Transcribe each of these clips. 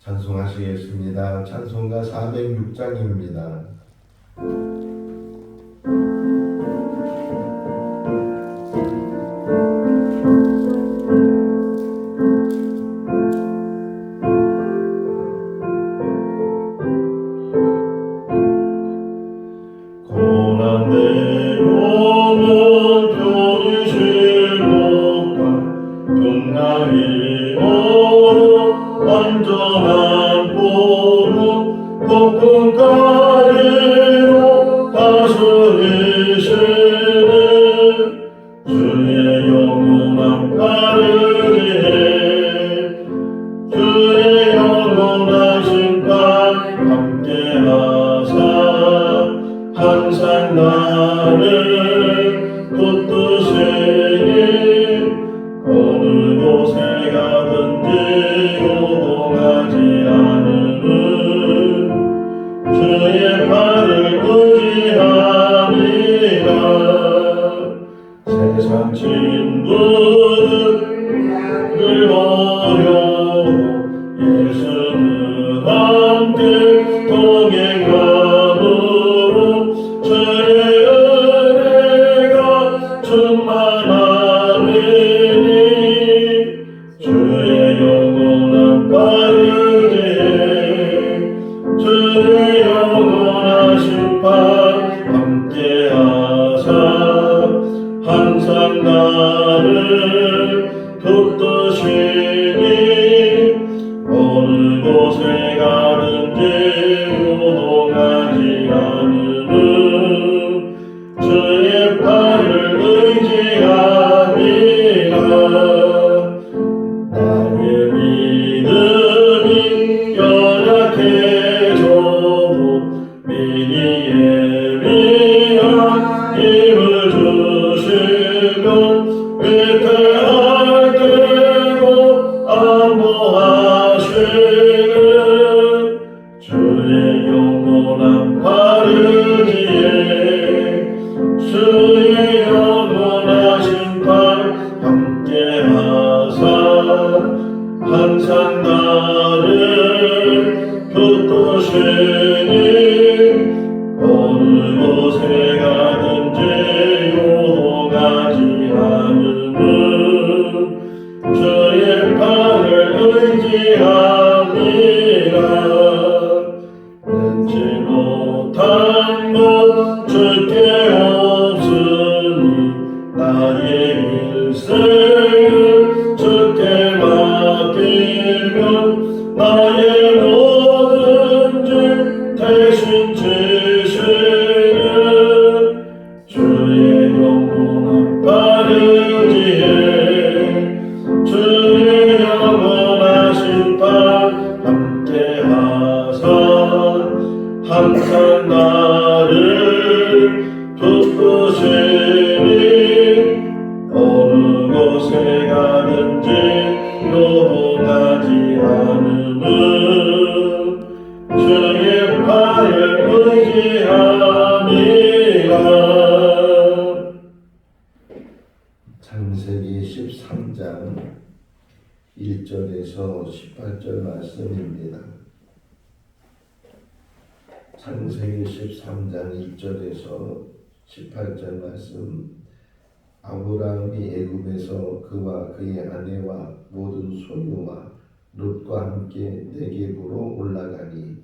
찬송하시겠습니다. 찬송가 406장입니다. 고난의 영혼 편이실 것과 동나의 어로 완전한 보루 높은 다리로 다스리시는 주의 영원한 빠르기에 주의 영원한 심판 함께하사 항상 나를 붙드시니 어느 곳에 가든지 요동하지 않으는 주의 팔을 의지함이라. 세상 친구들 늘 어려워 예수는 함께 동행함으로 주의 은혜가 충만하리니 주의 영원한 빠르기에 주의 영원한 심판 함께하사 항상 나를 붙드시니 어느 곳에 가든지 요동하지 않으는 주의 팔을 의지함이라. 나의 믿음이 연약해져도 미리 예비한 힘을 주시며 위태할 때도 안보하시는 주의 영원한 빠르기에 주의 영원한 심판 함께하사 항상 나를 붙드시니 어느 곳에 가든지 요동하지 않으는 주의 팔을 의지함이라. 내지 못한 것 주께 없으니 나의 일생을 주께 맡기면 나의 모든 죄 대신 지시는 주의 영원한 빠르기에 주의 영원한 심판 함께하사 항상 나를 붙드시니 어느 곳에 가든지 요동하지 않으는 주의 팔을 의지함이라. 창세기 13장 1절에서 18절 말씀입니다. 창세기 13장 1절에서 18절 말씀. 아브라함이 애굽에서 그와 그의 아내와 모든 소유와 롯과 함께 네겝으로 올라가니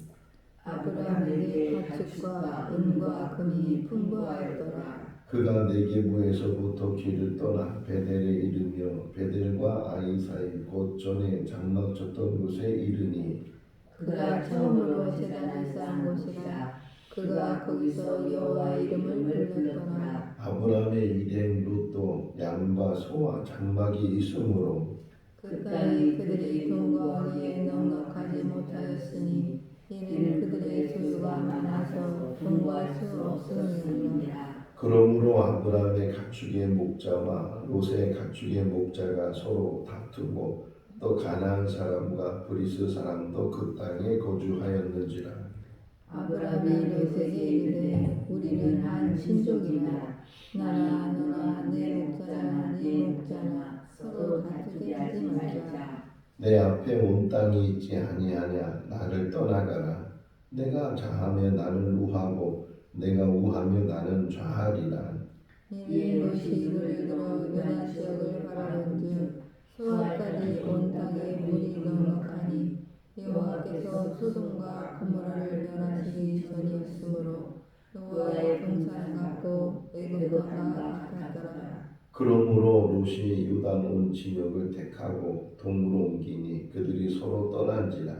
아브라함에게 가축과 은과 금이 풍부하였더라. 그가 네겝에서부터 길을 떠나 베델에 이르며 베델과 아이 사이 곧 전에 장막 쳤던 곳에 이르니 그가 처음으로 제단을 쌓은 곳이라. 그가 거기서 여호와 이름을 불렀더라. 아브라함의 일행 롯도 양과 소와 장막이 있으므로 그까이 그들이 돈과 은에 넉넉하지 못하였으니 이는 그들의 소유가 많아서 동거할 수 없음이니라. 그러므로 아브라함의 가축의 목자와 롯의 가축의 목자가 서로 다투고 또 가나안 사람과 브리스 사람도 그 땅에 거주하였는지라. 아브라함이 롯에게 이르되 우리는 한 친족이나 나나 너나 내 목자나 네 목자나 서로 다투게 하지 말자. 내 앞에 온 땅이 있지 아니하냐. 나를 떠나가라. 내가 좌하면 나는 우하고 내가 우하면 나는 좌하리라. 이에 롯이 눈을 들어 연안 지역을 바라본즉 수아까지 온 땅에 물이 넉넉하니 여호와께서 소돔과 고모라를 멸하시기 전이었으므로 여호와의 동산 같고 애굽보다 같았더라. 그러므로 롯이 요단 온 지역을 택하고 동으로 옮기니 그들이 서로 떠난지라.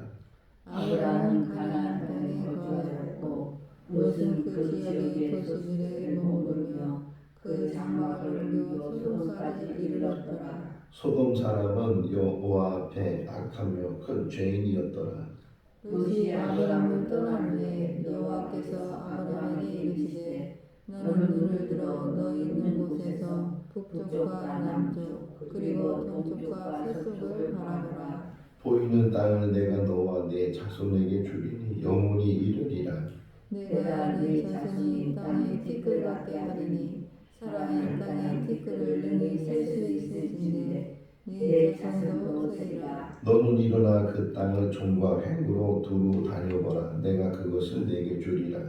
아브라함은 가나안 땅에 거하였고 롯은 그 지역의 도시들에 머무르며 그 장막을 옮겨 소돔까지 이르렀더라. 소돔 사람은 여호와 앞에 악하며 큰 죄인이었더라. 롯이 아브라함을 떠난 후에 여호와께서 아브라함에게 이르시되 너는 눈을 들어 너 있는 곳에서 북쪽과 남쪽 그리고 동쪽과 서쪽을 바라보라. 보이는 땅을 내가 너와 내 자손에게 주리니 영원히 이르리라. 내가 네 자손이 땅에 티끌 같게 하리니 사람이 땅에 티끌을 능히 셀 수 있을진데 네 자손도 세리라. 너는 일어나 그 땅을 종과 횡으로 두루 다녀보라. 내가 그것을 내게 주리라.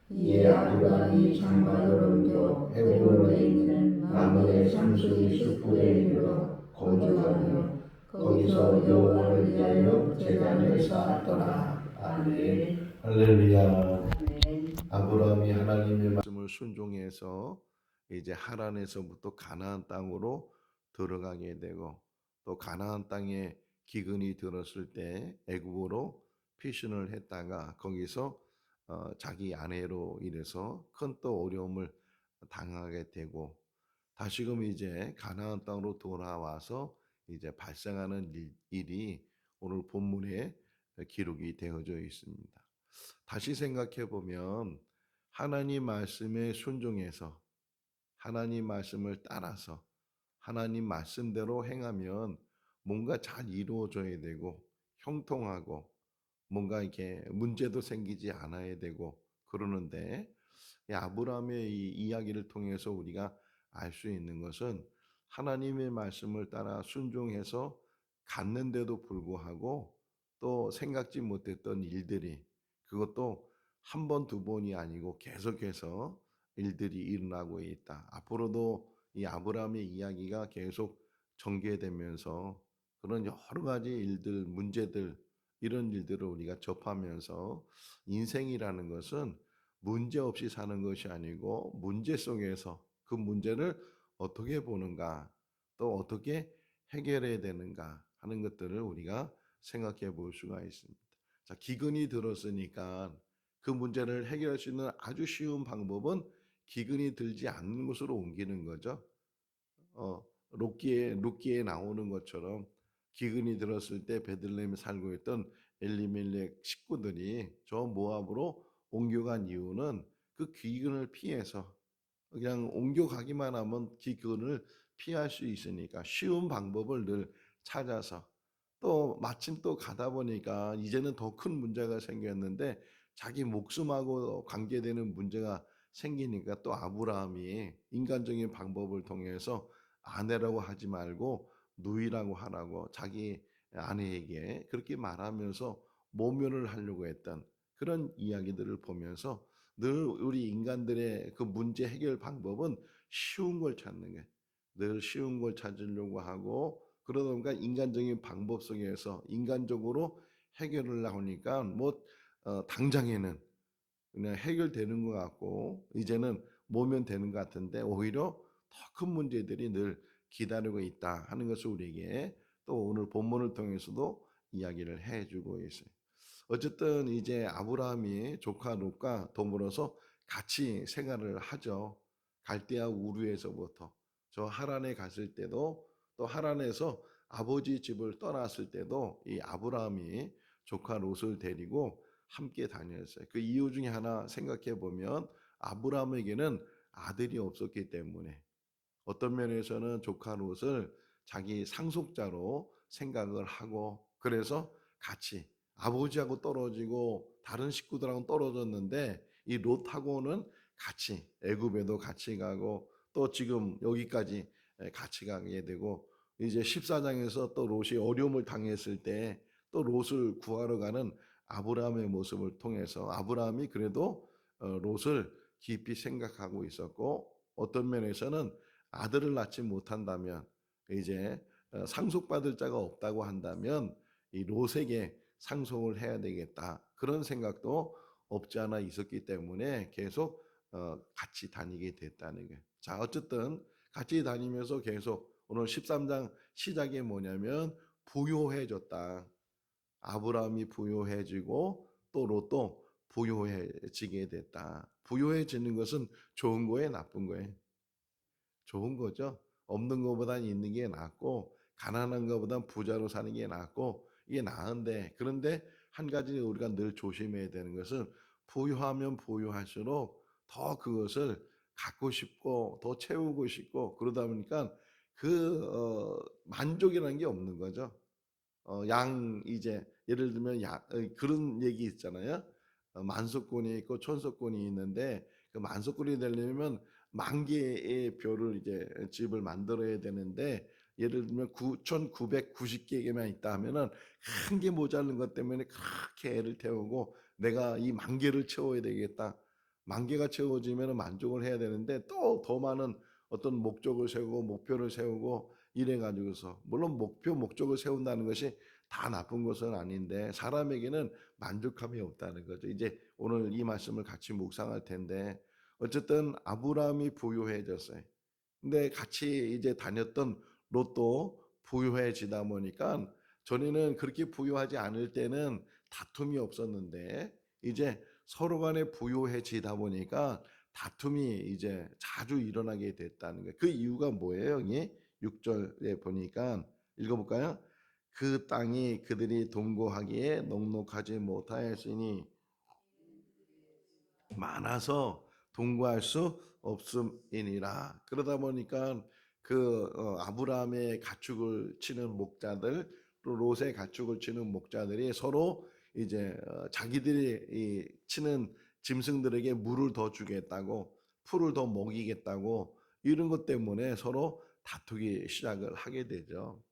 이에 아브라함이 장막을 옮겨 헤브론에 있는 마므레 상수리 숲에 이르러 거주하며 거기서 여호와를 위하여 제단을 쌓았더라. 아멘. 할렐루야. 아멘. 아브라함이 하나님의 말씀을 순종해서 이제 하란에서부터 가나안 땅으로 들어가게 되고 또 가나안 땅에 기근이 들었을 때 애굽으로 피신을 했다가 거기서 자기 아내로 인해서 큰 또 어려움을 당하게 되고 다시금 이제 가나안 땅으로 돌아와서 이제 발생하는 일이 오늘 본문에 기록이 되어져 있습니다. 다시 생각해 보면 하나님 말씀에 순종해서 하나님 말씀을 따라서 하나님 말씀대로 행하면 뭔가 잘 이루어져야 되고 형통하고 뭔가 이렇게 문제도 생기지 않아야 되고 그러는데 이 아브라함의 이 이야기를 통해서 우리가 알 수 있는 것은 하나님의 말씀을 따라 순종해서 갔는데도 불구하고 또 생각지 못했던 일들이 그것도 한 번, 두 번이 아니고 계속해서 일들이 일어나고 있다. 앞으로도 이 아브라함의 이야기가 계속 전개되면서 그런 여러 가지 일들, 문제들 이런 일들을 우리가 접하면서 인생이라는 것은 문제 없이 사는 것이 아니고 문제 속에서 그 문제를 어떻게 보는가 또 어떻게 해결해야 되는가 하는 것들을 우리가 생각해 볼 수가 있습니다. 자, 기근이 들었으니까 그 문제를 해결할 수 있는 아주 쉬운 방법은 기근이 들지 않는 곳으로 옮기는 거죠. 룻기에 나오는 것처럼 기근이 들었을 때 베들레헴에 살고 있던 엘리멜렉 식구들이 저 모압으로 옮겨간 이유는 그 기근을 피해서 그냥 옮겨가기만 하면 기근을 피할 수 있으니까 쉬운 방법을 늘 찾아서 또 마침 또 가다 보니까 이제는 더 큰 문제가 생겼는데 자기 목숨하고 관계되는 문제가 생기니까 또 아브라함이 인간적인 방법을 통해서 아내라고 하지 말고 누이라고 하라고 자기 아내에게 그렇게 말하면서 모면을 하려고 했던 그런 이야기들을 보면서 늘 우리 인간들의 그 문제 해결 방법은 쉬운 걸 찾는 거예요. 늘 쉬운 걸 찾으려고 하고 그러다 보니까 인간적인 방법 속에서 인간적으로 해결을 하니까 뭐 당장에는 그냥 해결되는 것 같고 이제는 모면 되는 것 같은데 오히려 더 큰 문제들이 늘 기다리고 있다 하는 것을 우리에게 또 오늘 본문을 통해서도 이야기를 해주고 있어요. 어쨌든 이제 아브라함이 조카 롯과 더불어서 같이 생활을 하죠. 갈대아 우르에서부터 저 하란에 갔을 때도 또 하란에서 아버지 집을 떠났을 때도 이 아브라함이 조카 롯을 데리고 함께 다녔어요. 그 이유 중에 하나 생각해 보면 아브라함에게는 아들이 없었기 때문에 어떤 면에서는 조카 롯을 자기 상속자로 생각을 하고 그래서 같이 아버지하고 떨어지고 다른 식구들하고 떨어졌는데 이 롯하고는 같이 애굽에도 같이 가고 또 지금 여기까지 같이 가게 되고 이제 14장에서 또 롯이 어려움을 당했을 때 또 롯을 구하러 가는 아브라함의 모습을 통해서 아브라함이 그래도 롯을 깊이 생각하고 있었고, 어떤 면에서는 아들을 낳지 못한다면, 이제 상속받을 자가 없다고 한다면 이 롯에게 상속을 해야 되겠다, 그런 생각도 없지 않아 있었기 때문에 계속 같이 다니게 됐다는 거예요. 자, 어쨌든 같이 다니면서 계속 오늘 13장 시작이 뭐냐면 부요해졌다. 아브라함이 부요해지고 또 롯도 부요해지게 됐다. 부요해지는 것은 좋은 거예요, 나쁜 거예요? 좋은 거죠. 없는 것보단 있는 게 낫고, 가난한 것보단 부자로 사는 게 낫고, 이게 나은데, 그런데 한 가지 우리가 늘 조심해야 되는 것은 부유하면 부유할수록 더 그것을 갖고 싶고 더 채우고 싶고, 그러다 보니까 만족이라는 게 없는 거죠. 이제 예를 들면 그런 얘기 있잖아요. 만석권이 있고 천석권이 있는데, 그 만석권이 되려면 만 개의 벼를 이제 집을 만들어야 되는데, 예를 들면 9,990개만 있다 하면은 한 개 모자른 것 때문에 그렇게 애를 태우고 내가 이 만 개를 채워야 되겠다. 만 개가 채워지면 만족을 해야 되는데 또 더 많은 어떤 목적을 세우고 목표를 세우고 이래 가지고서, 물론 목적을 세운다는 것이 다 나쁜 것은 아닌데 사람에게는 만족함이 없다는 거죠. 이제 오늘 이 말씀을 같이 묵상할 텐데, 어쨌든 아브라함이 부유해졌어요. 근데 같이 이제 다녔던 롯도 부유해지다 보니까, 전에는 그렇게 부유하지 않을 때는 다툼이 없었는데 이제 서로 간에 부유해지다 보니까 다툼이 이제 자주 일어나게 됐다는 거예요. 그 이유가 뭐예요? 이게 6절에 보니까, 읽어볼까요? 그 땅이 그들이 동거하기에 넉넉하지 못하였으니 많아서 동거할 수 없음이니라. 그러다 보니까 아브라함의 가축을 치는 목자들, 또 롯의 가축을 치는 목자들이 서로 이제 자기들이 치는 짐승들에게 물을 더 주겠다고, 풀을 더 먹이겠다고, 이런 것 때문에 서로 다투기 시작을 하게 되죠.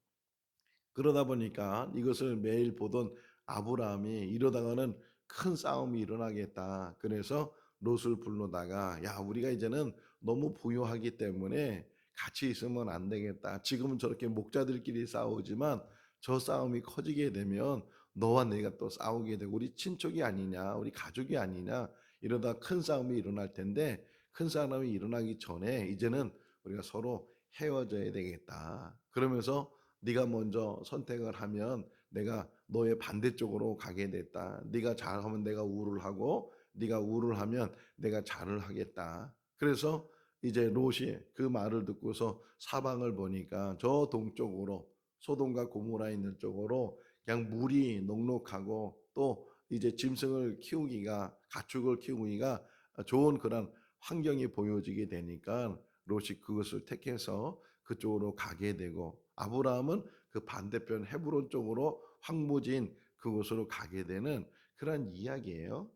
그러다 보니까 이것을 매일 보던 아브라함이 이러다가는 큰 싸움이 일어나겠다. 그래서 롯을 불러다가, 야, 우리가 이제는 너무 부유하기 때문에 같이 있으면 안 되겠다. 지금은 저렇게 목자들끼리 싸우지만 저 싸움이 커지게 되면 너와 내가 또 싸우게 되고 우리 친척이 아니냐, 우리 가족이 아니냐, 이러다 큰 싸움이 일어날 텐데, 큰 싸움이 일어나기 전에 이제는 우리가 서로 헤어져야 되겠다. 그러면서 네가 먼저 선택을 하면 내가 너의 반대쪽으로 가게 됐다. 네가 잘하면 내가 우를 하고 네가 우를 하면 내가 잘을 하겠다. 그래서 이제 롯이 그 말을 듣고서 사방을 보니까 저 동쪽으로, 소돔과 고모라 있는 쪽으로 그냥 물이 넉넉하고 또 이제 짐승을 키우기가, 가축을 키우기가 좋은 그런 환경이 보여지게 되니까 롯이 그것을 택해서 그쪽으로 가게 되고, 아브라함은 그 반대편 헤브론 쪽으로 황무지인 그곳으로 가게 되는 그런 이야기예요.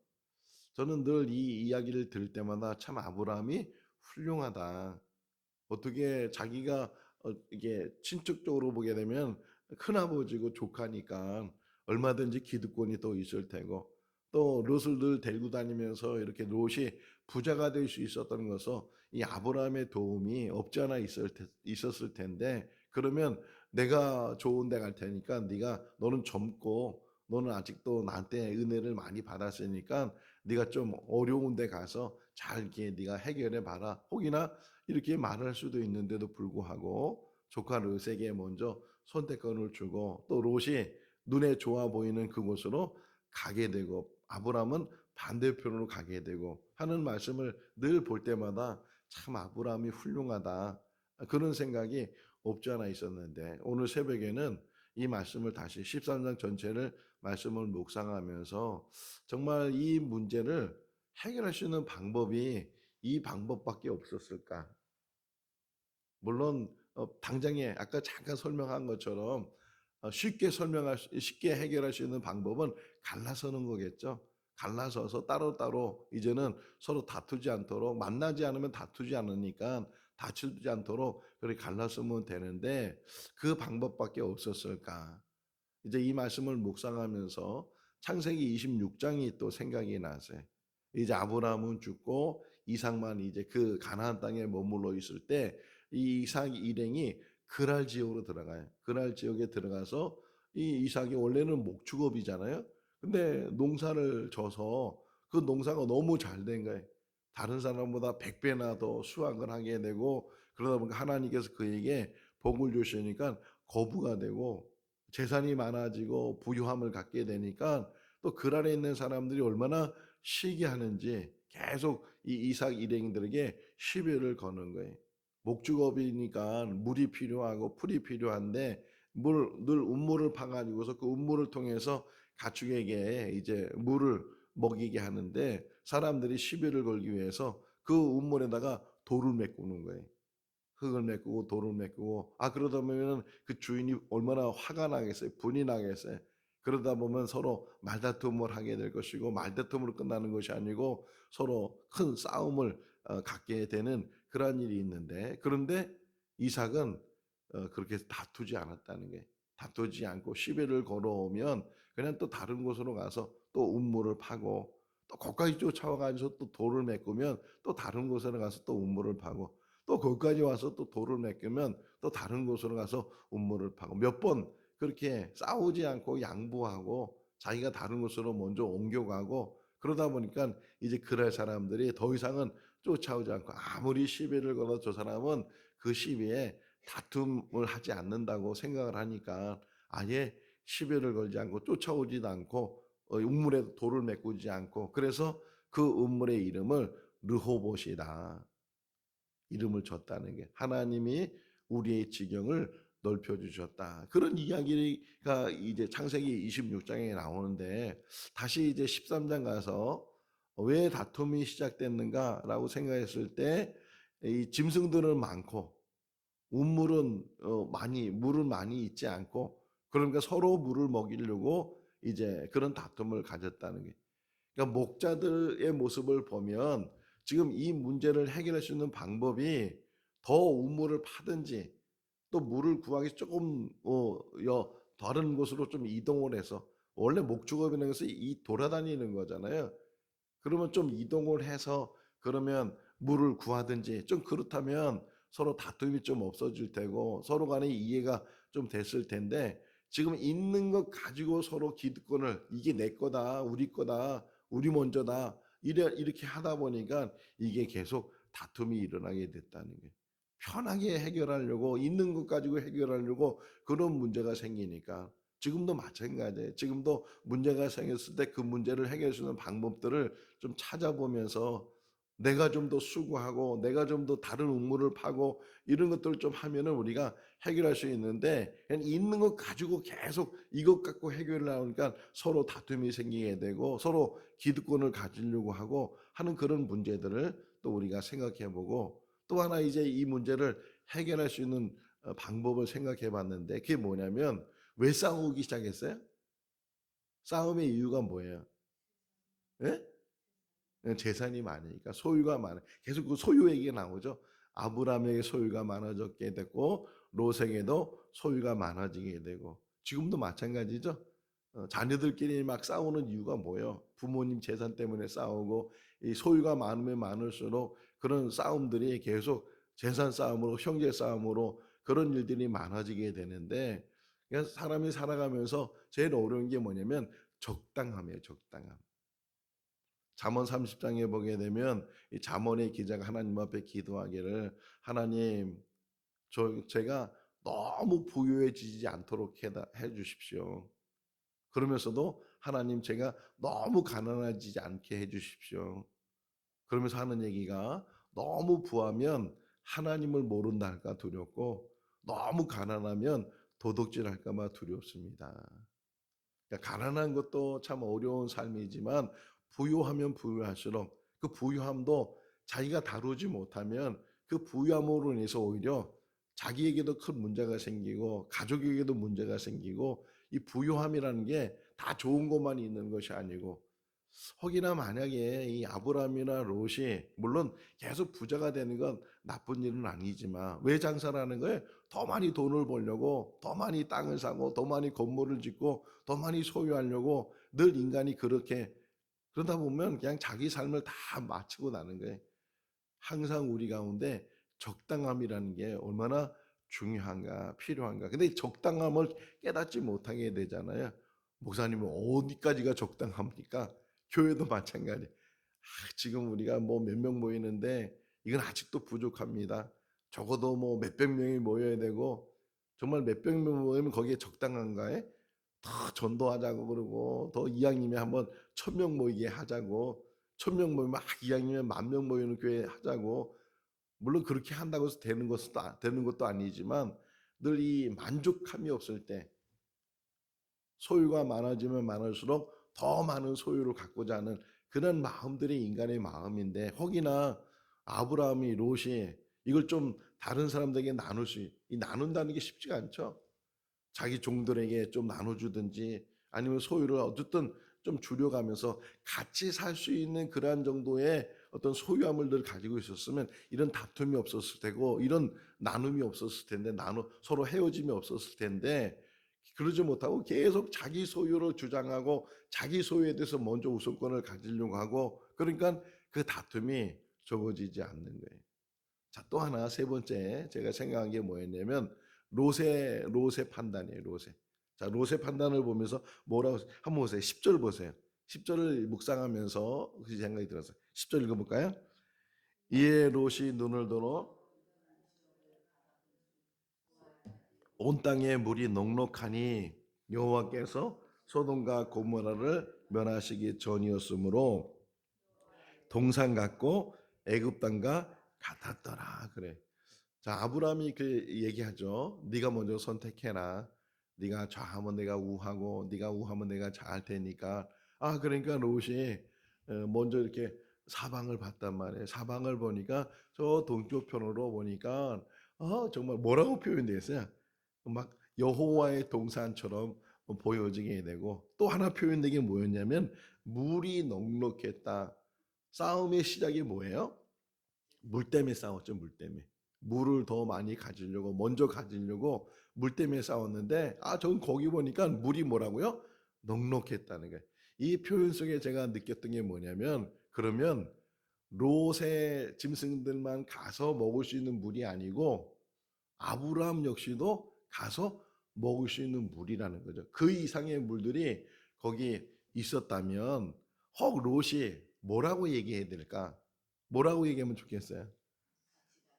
저는 늘 이 이야기를 들을 때마다 참 아브라함이 훌륭하다. 어떻게 자기가 이게 친척적으로 보게 되면 큰아버지고 조카니까 얼마든지 기득권이 또 있을 테고, 또 롯을 늘 데리고 다니면서 이렇게 롯이 부자가 될 수 있었던 것은 이 아브라함의 도움이 없지 않아 있었을 텐데, 그러면 내가 좋은 데 갈 테니까 너는 젊고 너는 아직도 나한테 은혜를 많이 받았으니까 네가 좀 어려운 데 가서 잘 이렇게 네가 해결해 봐라. 혹이나 이렇게 말할 수도 있는데도 불구하고 조카 롯에게 먼저 선택권을 주고, 또 롯이 눈에 좋아 보이는 그곳으로 가게 되고 아브라함은 반대편으로 가게 되고 하는 말씀을 늘 볼 때마다 참 아브라함이 훌륭하다, 그런 생각이 없지 않아 있었는데, 오늘 새벽에는 이 말씀을 다시 13장 전체를 말씀을 묵상하면서 정말 이 문제를 해결할 수 있는 방법이 이 방법밖에 없었을까? 물론 당장에 아까 잠깐 설명한 것처럼 쉽게 해결할 수 있는 방법은 갈라서는 거겠죠. 갈라서서 따로따로 이제는 서로 다투지 않도록, 만나지 않으면 다투지 않으니까 다치지 않도록 그렇게 갈랐으면 되는데 그 방법밖에 없었을까? 이제 이 말씀을 묵상하면서 창세기 26장이 또 생각이 나세요. 이제 아브라함은 죽고 이삭만 이제 그 가나안 땅에 머물러 있을 때 이 이삭 일행이 그랄 지역으로 들어가요. 그랄 지역에 들어가서 이 이삭이 원래는 목축업이잖아요. 근데 농사를 져서 그 농사가 너무 잘 된 거예요. 다른 사람보다 100배나 더 수확을 하게 되고 그러다 보니까 하나님께서 그에게 복을 주시니까 거부가 되고 재산이 많아지고 부유함을 갖게 되니까 또 그 안에 있는 사람들이 얼마나 시기하는지 계속 이 이삭 일행들에게 시비를 거는 거예요. 목축업이니까 물이 필요하고 풀이 필요한데 늘 운물을 파가지고서 그 운물을 통해서 가축에게 이제 물을 먹이게 하는데 사람들이 시비를 걸기 위해서 그 운물에다가 돌을 메꾸는 거예요. 흙을 메꾸고 돌을 메꾸고 그러다 보면은 그 주인이 얼마나 화가 나겠어요. 분이 나겠어요. 그러다 보면 서로 말다툼을 하게 될 것이고 말다툼으로 끝나는 것이 아니고 서로 큰 싸움을 갖게 되는 그러한 일이 있는데 그런데 이삭은 그렇게 다투지 않았다는 게 다투지 않고 시비를 걸어오면 그냥 또 다른 곳으로 가서 또 운물을 파고 또 거기까지 쫓아와 가지고 또 돌을 메꾸면 또 다른 곳으로 가서 또 운물을 파고 또 거기까지 와서 또 돌을 메꾸면 또 다른 곳으로 가서 운물을 파고 몇 번 그렇게 싸우지 않고 양보하고 자기가 다른 곳으로 먼저 옮겨가고 그러다 보니까 이제 그랄 사람들이 더 이상은 쫓아오지 않고 아무리 시비를 걸어 저 사람은 그 시비에 다툼을 하지 않는다고 생각을 하니까 아예 시비를 걸지 않고 쫓아오지도 않고 운물에 돌을 메꾸지 않고 그래서 그 운물의 이름을 르호봇이다. 이름을 줬다는 게 하나님이 우리의 지경을 넓혀 주셨다. 그런 이야기가 이제 창세기 26장에 나오는데 다시 이제 13장 가서 왜 다툼이 시작됐는가라고 생각했을 때 이 짐승들은 많고 우물은 물은 많이 있지 않고 그러니까 서로 물을 먹이려고 이제 그런 다툼을 가졌다는 게 그러니까 목자들의 모습을 보면 지금 이 문제를 해결할 수 있는 방법이 더 우물을 파든지 또 물을 구하기 조금 다른 곳으로 좀 이동을 해서 원래 목축업이라는 것은 이 돌아다니는 거잖아요. 그러면 좀 이동을 해서 그러면 물을 구하든지 좀 그렇다면 서로 다툼이 좀 없어질 테고 서로 간에 이해가 좀 됐을 텐데 지금 있는 것 가지고 서로 기득권을 이게 내 거다, 우리 거다, 우리 먼저다 이렇게 하다 보니까 이게 계속 다툼이 일어나게 됐다는 거예요. 편하게 해결하려고 있는 것 가지고 해결하려고 그런 문제가 생기니까 지금도 마찬가지예요. 지금도 문제가 생겼을 때 그 문제를 해결할 수 있는 방법들을 좀 찾아보면서 내가 좀 더 수고하고 내가 좀 더 다른 음모를 파고 이런 것들을 좀 하면은 우리가 해결할 수 있는데 그냥 있는 것 가지고 계속 이것 갖고 해결을 하니까 서로 다툼이 생기게 되고 서로 기득권을 가지려고 하고 하는 그런 문제들을 또 우리가 생각해 보고 또 하나 이제 이 문제를 해결할 수 있는 방법을 생각해 봤는데 그게 뭐냐면 왜 싸우기 시작했어요? 싸움의 이유가 뭐예요? 예? 재산이 많으니까 소유가 많아. 계속 그 소유 얘기가 나오죠. 아브라함에게 소유가 많아졌게 됐고 롯에게도 소유가 많아지게 되고 지금도 마찬가지죠. 자녀들끼리 막 싸우는 이유가 뭐예요? 부모님 재산 때문에 싸우고 이 소유가 많으면 많을수록 그런 싸움들이 계속 재산 싸움으로 형제 싸움으로 그런 일들이 많아지게 되는데 그러니까 사람이 살아가면서 제일 어려운 게 뭐냐면 적당함이에요. 적당함. 잠언 30장에 보게 되면 이 잠언의 기자가 하나님 앞에 기도하기를 하나님 제가 너무 부유해지지 않도록 해 주십시오. 그러면서도 하나님 제가 너무 가난해지지 않게 해 주십시오. 그러면서 하는 얘기가 너무 부하면 하나님을 모른다 할까 두렵고 너무 가난하면 도둑질 할까 봐 두렵습니다. 그러니까 가난한 것도 참 어려운 삶이지만 부유하면 부유할수록 그 부유함도 자기가 다루지 못하면 그 부유함으로 인해서 오히려 자기에게도 큰 문제가 생기고 가족에게도 문제가 생기고 이 부유함이라는 게 다 좋은 것만 있는 것이 아니고 혹이나 만약에 이 아브라함이나 롯이 물론 계속 부자가 되는 건 나쁜 일은 아니지만 왜 장사를 하는 거예요? 더 많이 돈을 벌려고, 더 많이 땅을 사고, 더 많이 건물을 짓고, 더 많이 소유하려고 늘 인간이 그렇게 그러다 보면 그냥 자기 삶을 다 마치고 나는 거예요. 항상 우리 가운데 적당함이라는 게 얼마나 중요한가, 필요한가. 근데 적당함을 깨닫지 못하게 되잖아요. 목사님은 어디까지가 적당합니까? 교회도 마찬가지. 지금 우리가 뭐 몇 명 모이는데 이건 아직도 부족합니다. 적어도 뭐 몇백 명이 모여야 되고 정말 몇백 명 모이면 거기에 적당한가에? 더 전도하자고 그러고 더 이왕이면 한번 1,000명 모이게 하자고 1,000명 모이면 이왕이면 10,000명 모이는 교회 하자고 물론 그렇게 한다고 해서 되는 것도 아니지만 늘 이 만족함이 없을 때 소유가 많아지면 많을수록 더 많은 소유를 갖고자 하는 그런 마음들이 인간의 마음인데 혹이나 아브라함이 롯이 이걸 좀 다른 사람들에게 나눈다는 게 쉽지가 않죠. 자기 종들에게 좀 나눠주든지 아니면 소유를 어쨌든 좀 줄여가면서 같이 살 수 있는 그러한 정도의 어떤 소유함을 늘 가지고 있었으면 이런 다툼이 없었을 테고 이런 나눔이 없었을 텐데 서로 헤어짐이 없었을 텐데 그러지 못하고 계속 자기 소유를 주장하고 자기 소유에 대해서 먼저 우선권을 가지려고 하고 그러니까 그 다툼이 적어지지 않는 거예요. 자, 또 하나 세 번째 제가 생각한 게 뭐였냐면 롯의 판단이에요. 롯의. 자, 롯의 판단을 보면서 뭐라고 한번 보세요. 10절 보세요. 10절을 묵상하면서 그 생각이 들었어요. 10절 읽어볼까요? 이에 롯이 눈을 들어 온 땅에 물이 넉넉하니 여호와께서 소돔과 고모라를 멸하시기 전이었으므로 동산 같고 애굽 땅과 같았더라 그래. 자, 아브라함이 그 얘기하죠. 네가 먼저 선택해라. 네가 좌하면 내가 우하고 네가 우하면 내가 좌할 테니까. 아, 그러니까 롯이 먼저 이렇게 사방을 봤단 말이에요. 사방을 보니까 저 동쪽 편으로 보니까 정말 뭐라고 표현되어 있어요? 막 여호와의 동산처럼 보여지게 되고 또 하나 표현된 게 뭐였냐면 물이 넉넉했다. 싸움의 시작이 뭐예요? 물 때문에 싸웠죠, 물 때문에. 물을 더 많이 가지려고, 먼저 가지려고 물 때문에 싸웠는데, 전 거기 보니까 물이 뭐라고요? 넉넉했다는 거예요. 이 표현 속에 제가 느꼈던 게 뭐냐면, 그러면 롯의 짐승들만 가서 먹을 수 있는 물이 아니고, 아브라함 역시도 가서 먹을 수 있는 물이라는 거죠. 그 이상의 물들이 거기 있었다면, 혹 롯이 뭐라고 얘기해야 될까? 뭐라고 얘기하면 좋겠어요?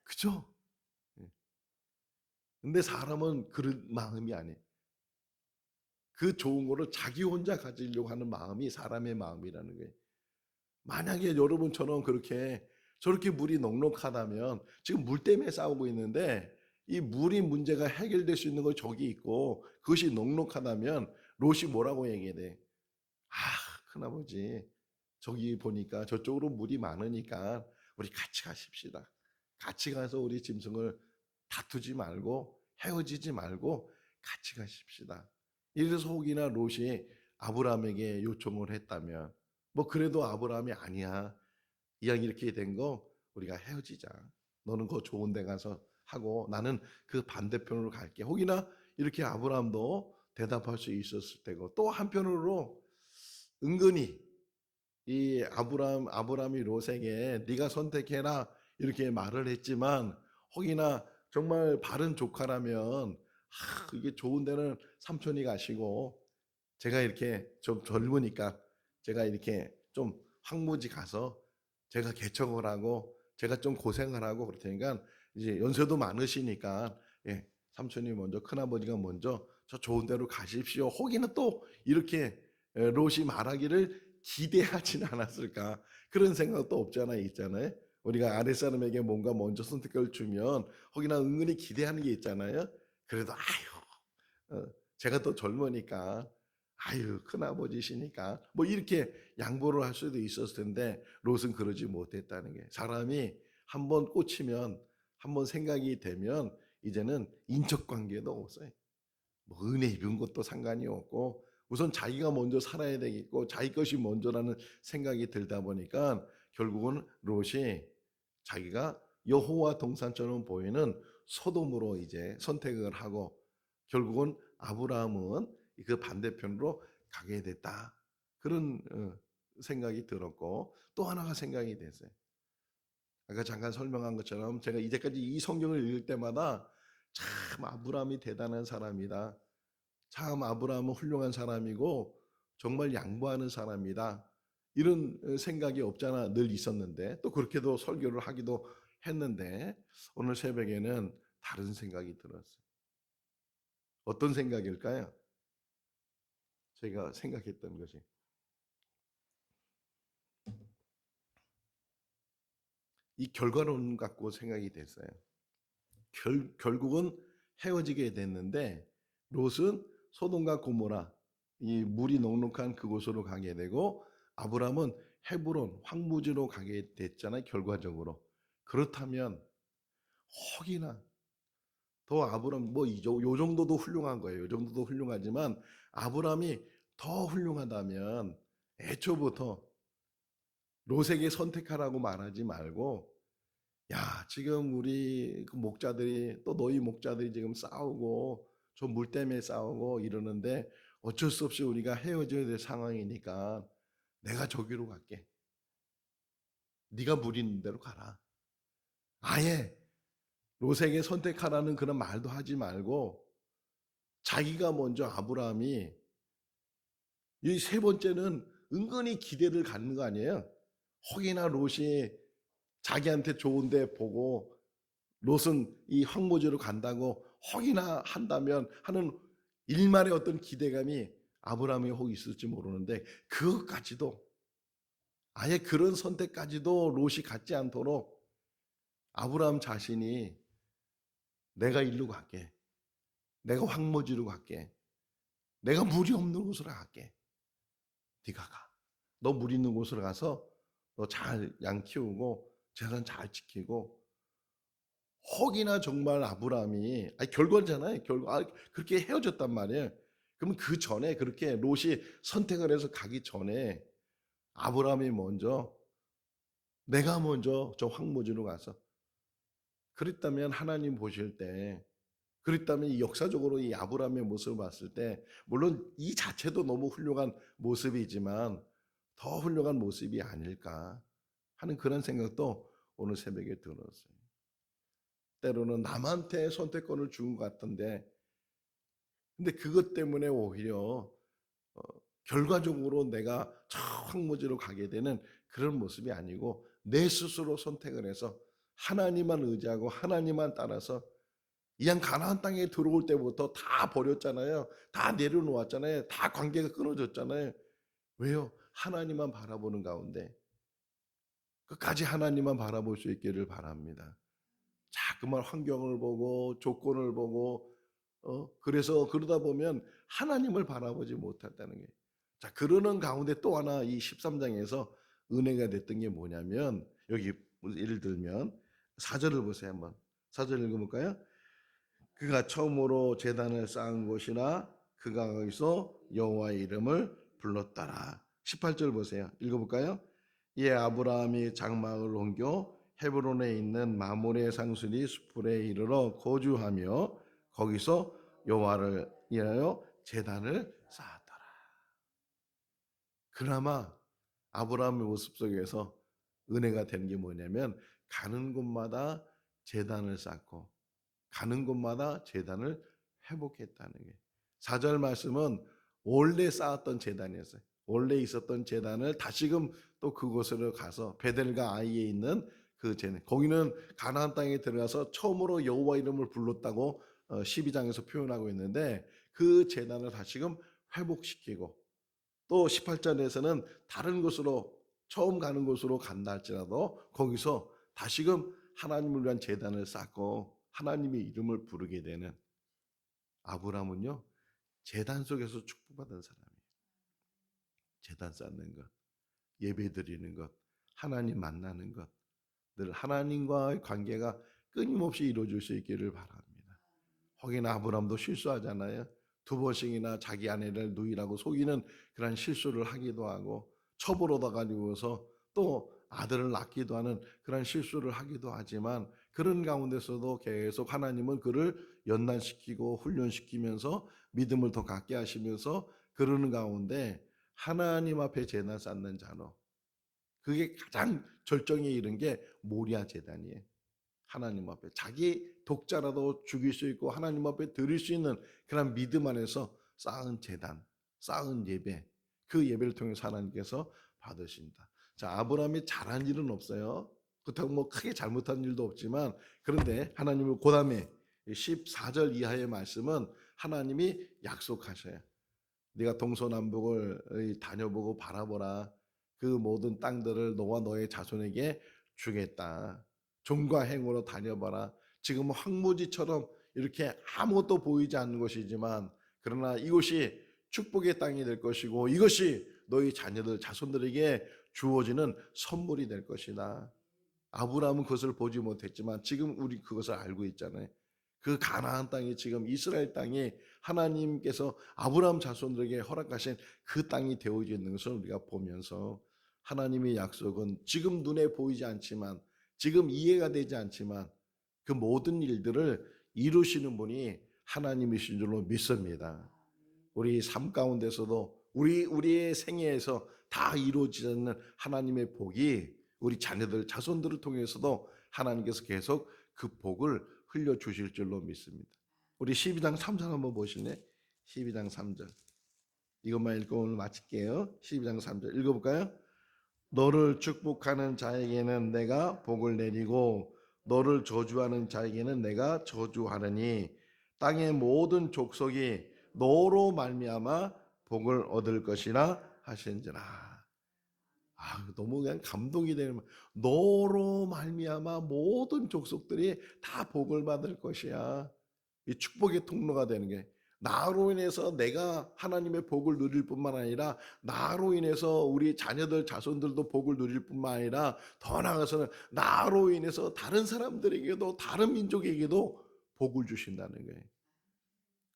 그죠? 예. 근데 사람은 그런 마음이 아니에요. 그 좋은 거를 자기 혼자 가지려고 하는 마음이 사람의 마음이라는 거예요. 만약에 여러분처럼 그렇게 저렇게 물이 넉넉하다면 지금 물 때문에 싸우고 있는데 이 물이 문제가 해결될 수 있는 거 저기 있고 그것이 넉넉하다면 롯이 뭐라고 얘기해야 돼? 아, 큰아버지 저기 보니까 저쪽으로 물이 많으니까 우리 같이 가십시다. 같이 가서 우리 짐승을 다투지 말고 헤어지지 말고 같이 가십시다. 이래서 혹이나 롯이 아브라함에게 요청을 했다면 뭐 그래도 아브라함이 아니야. 이왕 이렇게 된 거 우리가 헤어지자. 너는 그 좋은 데 가서 하고 나는 그 반대편으로 갈게. 혹이나 이렇게 아브라함도 대답할 수 있었을 테고 또 한편으로 은근히 이 아브라함이 롯에게 네가 선택해라 이렇게 말을 했지만 혹이나 정말 바른 조카라면 이게 좋은 데는 삼촌이 가시고 제가 이렇게 좀 젊으니까 제가 이렇게 좀 황무지 가서 제가 개척을 하고 제가 좀 고생을 하고 그럴 테니까 이제 연세도 많으시니까 예, 삼촌이 먼저 큰아버지가 먼저 저 좋은 데로 가십시오. 혹이나 또 이렇게 롯이 말하기를 기대하지는 않았을까 그런 생각도 없지 않아 있잖아요. 우리가 아랫사람에게 뭔가 먼저 선택을 주면 혹이나 은근히 기대하는 게 있잖아요. 그래도 제가 더 젊으니까 큰아버지시니까 뭐 이렇게 양보를 할 수도 있었을 텐데 롯은 그러지 못했다는 게 사람이 한번 꽂히면 한번 생각이 되면 이제는 인척 관계도 없어요. 뭐 은혜 이런 것도 상관이 없고 우선 자기가 먼저 살아야 되겠고 자기 것이 먼저라는 생각이 들다 보니까 결국은 롯이 자기가 여호와 동산처럼 보이는 소돔으로 이제 선택을 하고 결국은 아브라함은 그 반대편으로 가게 됐다. 그런 생각이 들었고 또 하나가 생각이 됐어요. 아까 잠깐 설명한 것처럼 제가 이제까지 이 성경을 읽을 때마다 참 아브라함이 대단한 사람이다. 참 아브라함은 훌륭한 사람이고 정말 양보하는 사람이다. 이런 생각이 없잖아 늘 있었는데 또 그렇게도 설교를 하기도 했는데 오늘 새벽에는 다른 생각이 들었어요. 어떤 생각일까요? 제가 생각했던 것이 이 결과론 갖고 생각이 됐어요. 결국은 헤어지게 됐는데 롯은 소돔과 고모라 이 물이 넉넉한 그곳으로 가게 되고 아브람은 헤브론 황무지로 가게 됐잖아요. 결과적으로. 그렇다면 혹이나 더 아브람 요 정도도 훌륭한 거예요. 요 정도도 훌륭하지만 아브람이 더 훌륭하다면 애초부터 롯에게 선택하라고 말하지 말고 야, 지금 우리 그 목자들이 또 너희 목자들이 지금 싸우고 저 물 때문에 싸우고 이러는데 어쩔 수 없이 우리가 헤어져야 될 상황이니까 내가 저기로 갈게. 네가 물 있는 데로 가라. 아예 롯에게 선택하라는 그런 말도 하지 말고 자기가 먼저 아브라함이 이 세 번째는 은근히 기대를 갖는 거 아니에요? 혹이나 롯이 자기한테 좋은데 보고 롯은 이 황무지로 간다고 혹이나 한다면 하는 일말의 어떤 기대감이 아브라함에 혹 있을지 모르는데 그것까지도 아예 그런 선택까지도 롯이 갖지 않도록 아브라함 자신이 내가 일로 갈게. 내가 황무지로 갈게. 내가 물이 없는 곳으로 갈게. 네가 가. 너 물 있는 곳으로 가서 너 잘 양 키우고 재산 잘 지키고 혹이나 정말 아브라함이 아니 결과잖아요. 그렇게 헤어졌단 말이에요. 그러면 그 전에 그렇게 롯이 선택을 해서 가기 전에 아브라함이 먼저 내가 먼저 저 황무지로 가서 그랬다면 하나님 보실 때 그랬다면 이 역사적으로 이 아브라함의 모습을 봤을 때 물론 이 자체도 너무 훌륭한 모습이지만 더 훌륭한 모습이 아닐까 하는 그런 생각도 오늘 새벽에 들었어요. 때로는 남한테 선택권을 준 것 같은데 근데 그것 때문에 오히려 어, 결과적으로 내가 저 황무지로 가게 되는 그런 모습이 아니고 내 스스로 선택을 해서 하나님만 의지하고 하나님만 따라서 이양 가나안 땅에 들어올 때부터 다 버렸잖아요. 다 내려놓았잖아요. 다 관계가 끊어졌잖아요. 왜요? 하나님만 바라보는 가운데 끝까지 하나님만 바라볼 수 있기를 바랍니다. 자꾸만 환경을 보고 조건을 보고 그래서 그러다 보면 하나님을 바라보지 못했다는 게. 자, 그러는 가운데 또 하나 이 13장에서 은혜가 됐던 게 뭐냐면 여기 예를 들면 4절을 보세요, 한번. 4절 읽어 볼까요? 그가 처음으로 제단을 쌓은 곳이나 그가 거기서 여호와의 이름을 불렀더라. 18절 보세요. 읽어 볼까요? 이에 아브라함이 장막을 옮겨 헤브론에 있는 마므레 상수리 수풀에 이르러 거주하며 거기서 여호와를 위하여 제단을 쌓았더라. 그나마 아브라함의 모습 속에서 은혜가 되는 게 뭐냐면 가는 곳마다 제단을 쌓고 가는 곳마다 제단을 회복했다는 게. 4절 말씀은 원래 쌓았던 제단이었어요. 원래 있었던 제단을 다시금 또 그곳으로 가서 베델과 아이에 있는 그 제단. 거기는 가나안 땅에 들어가서 처음으로 여호와 이름을 불렀다고 12장에서 표현하고 있는데 그 제단을 다시금 회복시키고 또 18절에서는 다른 곳으로 처음 가는 곳으로 간다 할지라도 거기서 다시금 하나님을 위한 제단을 쌓고 하나님의 이름을 부르게 되는 아브라함은요 제단 속에서 축복받은 사람이에요. 제단 쌓는 것, 예배 드리는 것, 하나님 만나는 것, 늘 하나님과의 관계가 끊임없이 이루어질 수 있기를 바랍니다. 혹여나 아브라함도 실수하잖아요. 두 번씩이나 자기 아내를 누이라고 속이는 그런 실수를 하기도 하고, 첩을 얻어가지고서 또 아들을 낳기도 하는 그런 실수를 하기도 하지만, 그런 가운데서도 계속 하나님은 그를 연단시키고 훈련시키면서 믿음을 더 갖게 하시면서 그러는 가운데 하나님 앞에 제단 쌓는 자로, 그게 가장 절정에 이른 게 모리아 제단이에요. 하나님 앞에 자기 독자라도 죽일 수 있고 하나님 앞에 드릴 수 있는 그런 믿음 안에서 쌓은 제단, 쌓은 예배, 그 예배를 통해서 하나님께서 받으신다. 자, 아브라함이 잘한 일은 없어요. 그렇다고 뭐 크게 잘못한 일도 없지만, 그런데 하나님을 그다음에 14절 이하의 말씀은 하나님이 약속하셔요. 네가 동서남북을 다녀보고 바라보라. 그 모든 땅들을 너와 너의 자손에게 주겠다. 종과 행으로 다녀봐라. 지금 황무지처럼 이렇게 아무것도 보이지 않는 것이지만, 그러나 이곳이 축복의 땅이 될 것이고 이것이 너희 자녀들 자손들에게 주어지는 선물이 될 것이다. 아브라함은 그것을 보지 못했지만 지금 우리 그것을 알고 있잖아요. 그 가나안 땅이 지금 이스라엘 땅이 하나님께서 아브라함 자손들에게 허락하신 그 땅이 되어져 있는 것을 우리가 보면서, 하나님의 약속은 지금 눈에 보이지 않지만, 지금 이해가 되지 않지만 그 모든 일들을 이루시는 분이 하나님이신 줄로 믿습니다. 우리 삶 가운데서도 우리의 생애에서 다 이루어지지 않는 하나님의 복이 우리 자녀들 자손들을 통해서도 하나님께서 계속 그 복을 흘려 주실 줄로 믿습니다. 우리 12장 3절 한번 보실래? 12장 3절. 이것만 읽고 오늘 마칠게요. 12장 3절 읽어볼까요? 너를 축복하는 자에게는 내가 복을 내리고 너를 저주하는 자에게는 내가 저주하느니 땅의 모든 족속이 너로 말미암아 복을 얻을 것이라 하신지라. 너무 그냥 감동이 되는, 너로 말미암아 모든 족속들이 다 복을 받을 것이야. 이 축복의 통로가 되는 게, 나로 인해서 내가 하나님의 복을 누릴 뿐만 아니라 나로 인해서 우리 자녀들 자손들도 복을 누릴 뿐만 아니라 더 나아가서는 나로 인해서 다른 사람들에게도 다른 민족에게도 복을 주신다는 거예요.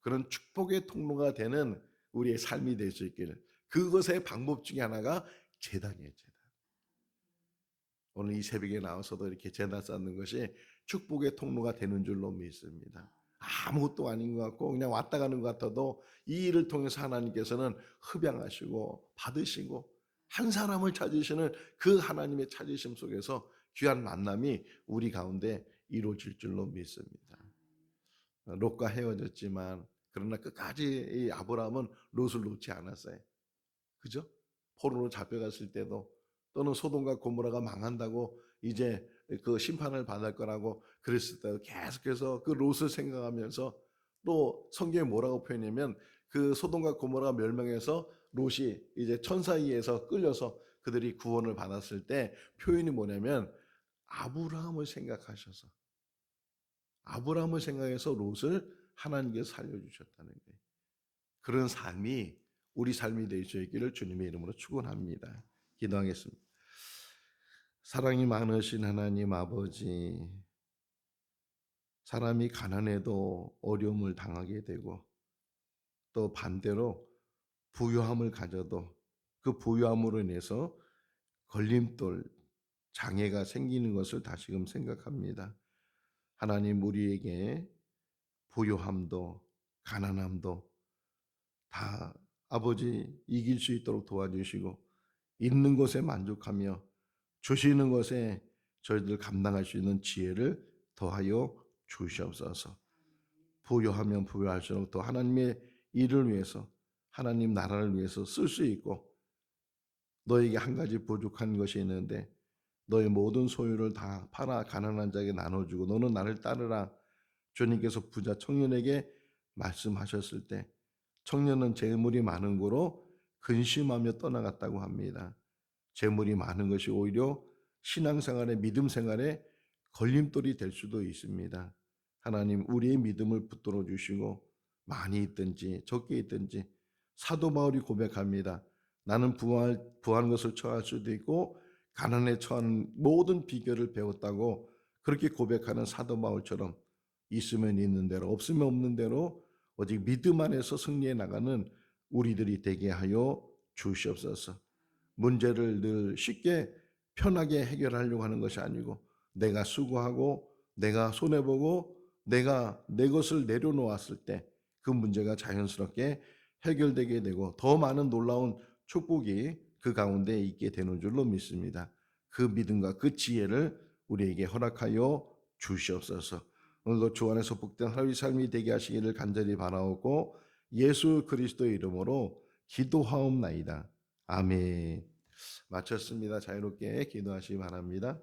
그런 축복의 통로가 되는 우리의 삶이 될 수 있기를, 그것의 방법 중에 하나가 제단이에요. 제단. 오늘 이 새벽에 나와서도 이렇게 제단 쌓는 것이 축복의 통로가 되는 줄로 믿습니다. 아무것도 아닌 것 같고 그냥 왔다 가는 것 같아도 이 일을 통해서 하나님께서는 흡양하시고 받으시고 한 사람을 찾으시는 그 하나님의 찾으심 속에서 귀한 만남이 우리 가운데 이루어질 줄로 믿습니다. 롯과 헤어졌지만 그러나 끝까지 이 아브라함은 롯을 놓지 않았어요. 그죠? 포로로 잡혀갔을 때도, 또는 소돔과 고모라가 망한다고 이제 그 심판을 받을 거라고 그랬을 때 계속해서 그 롯을 생각하면서, 또 성경에 뭐라고 표현하면 그 소돔과 고모라가 멸망해서 롯이 이제 천사위에서 끌려서 그들이 구원을 받았을 때 표현이 뭐냐면 아브라함을 생각하셔서, 아브라함을 생각해서 롯을 하나님께서 살려주셨다는 거예요. 그런 삶이 우리 삶이 될 수 있기를 주님의 이름으로 축원합니다. 기도하겠습니다. 사랑이 많으신 하나님 아버지, 사람이 가난해도 어려움을 당하게 되고 또 반대로 부유함을 가져도 그 부유함으로 인해서 걸림돌, 장애가 생기는 것을 다시금 생각합니다. 하나님, 우리에게 부유함도 가난함도 다 아버지 이길 수 있도록 도와주시고 있는 것에 만족하며 주시는 것에 저희들 감당할 수 있는 지혜를 더하여 주시옵소서. 부유하면 부유할수록 더 하나님의 일을 위해서, 하나님 나라를 위해서 쓸 수 있고, 너에게 한 가지 부족한 것이 있는데 너의 모든 소유를 다 팔아 가난한 자에게 나눠주고 너는 나를 따르라. 주님께서 부자 청년에게 말씀하셨을 때 청년은 재물이 많은 고로 근심하며 떠나갔다고 합니다. 재물이 많은 것이 오히려 신앙생활의 믿음 생활에 걸림돌이 될 수도 있습니다. 하나님, 우리의 믿음을 붙들어 주시고 많이 있든지 적게 있든지, 사도 바울이 고백합니다. 나는 부한 것을 처할 수도 있고 가난에 처하는 모든 비결을 배웠다고 그렇게 고백하는 사도 바울처럼 있으면 있는 대로 없으면 없는 대로 오직 믿음 안에서 승리해 나가는 우리들이 되게 하여 주시옵소서. 문제를 늘 쉽게 편하게 해결하려고 하는 것이 아니고 내가 수고하고 내가 손해보고 내가 내 것을 내려놓았을 때 그 문제가 자연스럽게 해결되게 되고 더 많은 놀라운 축복이 그 가운데 있게 되는 줄로 믿습니다. 그 믿음과 그 지혜를 우리에게 허락하여 주시옵소서. 오늘도 주 안에서 복된 하루의 삶이 되게 하시기를 간절히 바라오고 예수 그리스도의 이름으로 기도하옵나이다. 아멘. 마쳤습니다. 자유롭게 기도하시기 바랍니다.